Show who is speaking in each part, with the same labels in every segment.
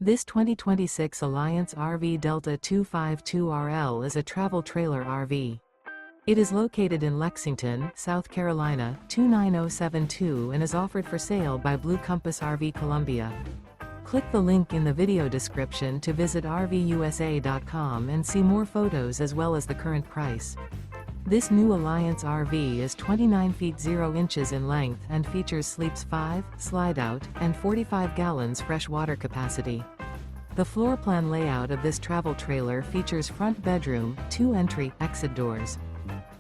Speaker 1: This 2026 Alliance RV Delta 252RL is a travel trailer RV. It is located in Lexington, South Carolina, 29072 and is offered for sale by Blue Compass RV Columbia. Click the link in the video description to visit RVUSA.com and see more photos as well as the current price. This new Alliance RV is 29 feet 0 inches in length and features sleeps 5, slide-out, and 45 gallons fresh water capacity. The floor plan layout of this travel trailer features front bedroom, 2 entry/exit doors.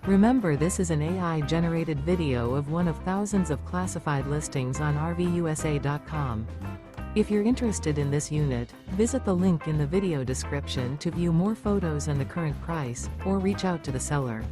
Speaker 1: Remember, this is an AI-generated video of one of thousands of classified listings on RVUSA.com. If you're interested in this unit, visit the link in the video description to view more photos and the current price, or reach out to the seller.